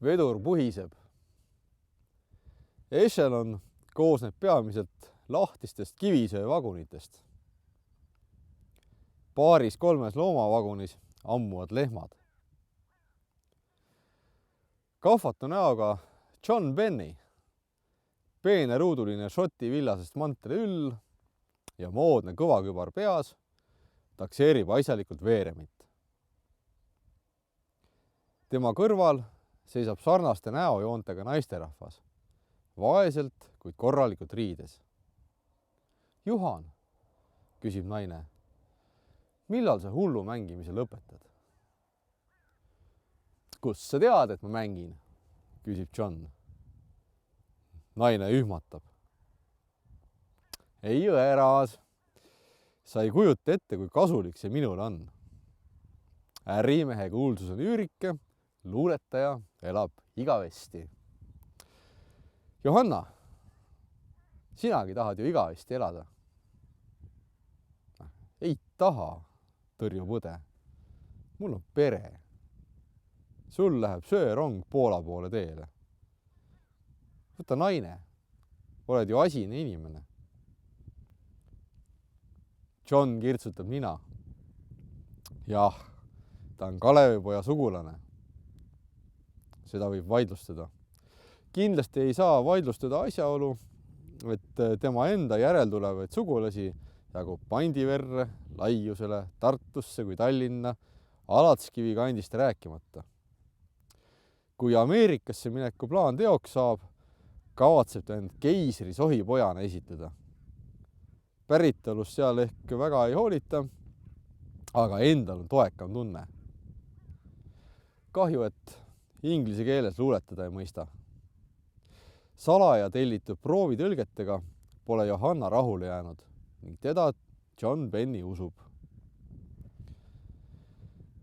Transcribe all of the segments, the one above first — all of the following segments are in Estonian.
Vedur puhiseb. Echelon koosneb peamiselt lahtistest kivisöövagunitest. Paaris-kolmes loomavagunis ammuvad lehmad. Kahvatu näoga John Benny, peeneruuduline šoti villasest mantri üll ja moodne kõvakübar peas, takseerib asjalikult veeremit. Tema kõrval seisab sarnaste näojoontega naisterahvas, vaeselt, kuid korralikult riides. Juhan, küsib naine, millal sa hullu mängimise lõpetad? Kust sa tead, et ma mängin? Küsib John. Naine ühmatab. Ei õeras. Sa ei kujuta ette, kui kasulik see minule on. Ärimehe kuulsus on üürike, luuletaja elab igavesti. Johanna, sinagi tahad ju igavesti elada. Ei taha, tõrjub õde. Mul on pere. Sul läheb söörong Poola poole teele. Võta naine, oled ju asine inimene. John kirtsutab nina. Jah, ta on Kalevipoja sugulane. Seda võib vaidlustada. Kindlasti ei saa vaidlustada asjaolu, et tema enda järeltulevaid sugulasi jagub Pandiverre, Laiusele, Tartusse kui Tallinna, Alatskivi kandist rääkimata. Kui Ameerikasse mineku plaan teoks saab, kavatseb ta end keisri sohipojana esitleda. Päritolus seal ehk väga ei hoolita, aga endal on toekam tunne. Kahju, et inglise keeles luuletada ei mõista. Salaja tellitud proovitõlgetega pole Johanna rahule jäänud ning teda John Benny usub.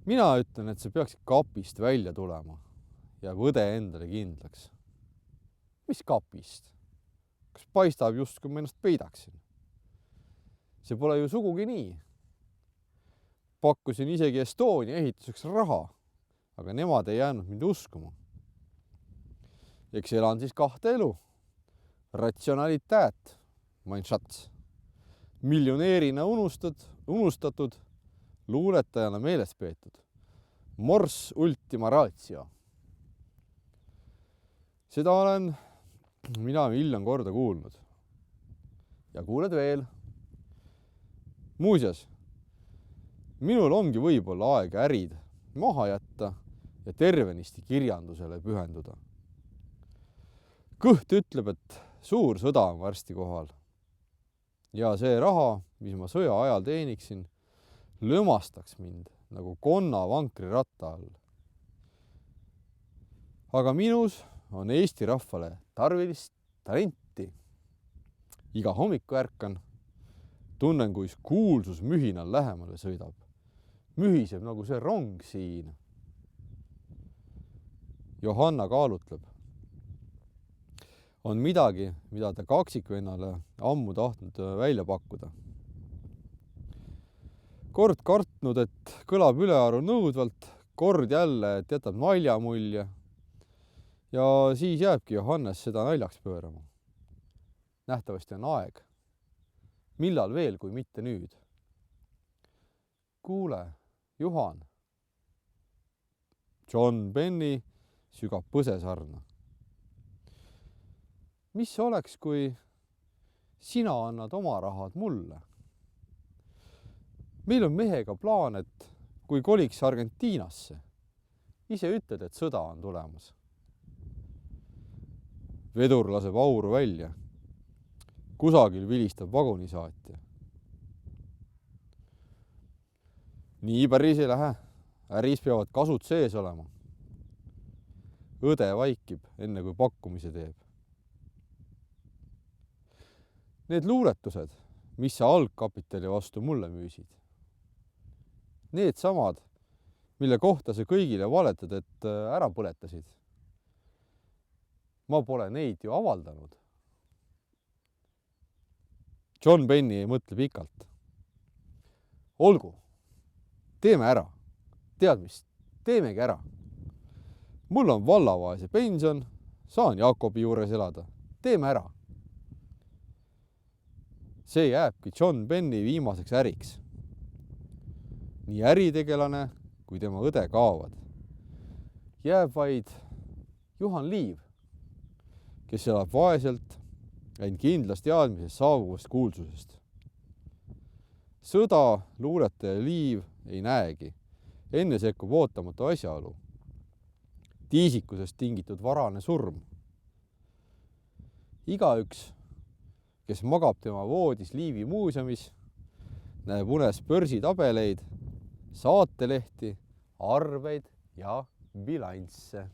Mina ütlen, et sa peaksid kapist välja tulema ja õde endale kindlaks. Mis kapist? Kas paistab just, kui ma ennast peidaksin? See pole ju sugugi nii. Pakkusin isegi Estonia ehituseks raha, aga nemad ei jäänud mind uskuma. Eks elan siis kahte elu. Ratsionalitäät, mein Schatz. Miljoneerina unustatud, luuletajana meeles peetud. Mors ultima ratio. Seda olen mina miljon korda kuulnud. Ja kuuled veel. Muuseas, minul ongi võib-olla aeg ärid maha jätta ja tervenisti kirjandusele pühenduda. Kõht ütleb, et suur sõda on varsti kohal. Ja see raha, mis ma sõja ajal teeniksin, lõmastaks mind nagu konna vankri ratta all. Aga minus on Eesti rahvale tarvilist talenti. Iga hommiku ärkan, tunnen, kui kuulsus mühinal lähemale sõidab. Mühiseb nagu see rong siin. Johanna kaalutleb. On midagi, mida ta kaksikvennale ammu tahtnud välja pakkuda. Kord kartnud, et kõlab ülearu nõudvalt, kord jälle, et jätab naljamulje. Ja siis jääbki Johannes seda naljaks pöörama. Nähtavasti on aeg. Millal veel, kui mitte nüüd? Kuule, Juhan. John Benny sügab põsesarna. Mis oleks, kui sina annad oma rahad mulle? Meil on mehega plaan, et kui koliks Argentiinasse, ise ütled, et sõda on tulemas. Vedur laseb auru välja. Kusagil vilistab vagunisaatja. Nii päris ei lähe. Äris peavad kasud sees olema. Õde vaikib, enne kui pakkumise teeb. Need luuletused, mis sa algkapitali vastu mulle müüsid. Need samad, mille kohta sa kõigile valetad, et ära põletasid. Ma pole neid ju avaldanud. John Benny ei mõtle pikalt. Olgu, teeme ära. Tead mis, teemegi ära. mul on vallavaese pension, saan Jaakobi juures elada. Teeme ära. See jääbki John Benni viimaseks äriks. Nii äritegelane kui tema õde kaovad. Jääb vaid Juhan Liiv, kes elab vaeselt, ainult kindlas teadmises saabuvast kuulsusest. Sõda luuletaja Liiv ei näegi, enne sekkub ootamatu asjaolu. Tiisikusest tingitud varane surm. Igaüks, kes magab tema voodis Liivi muuseumis, näeb unes börsitabeleid, saatelehti, arveid ja bilansse.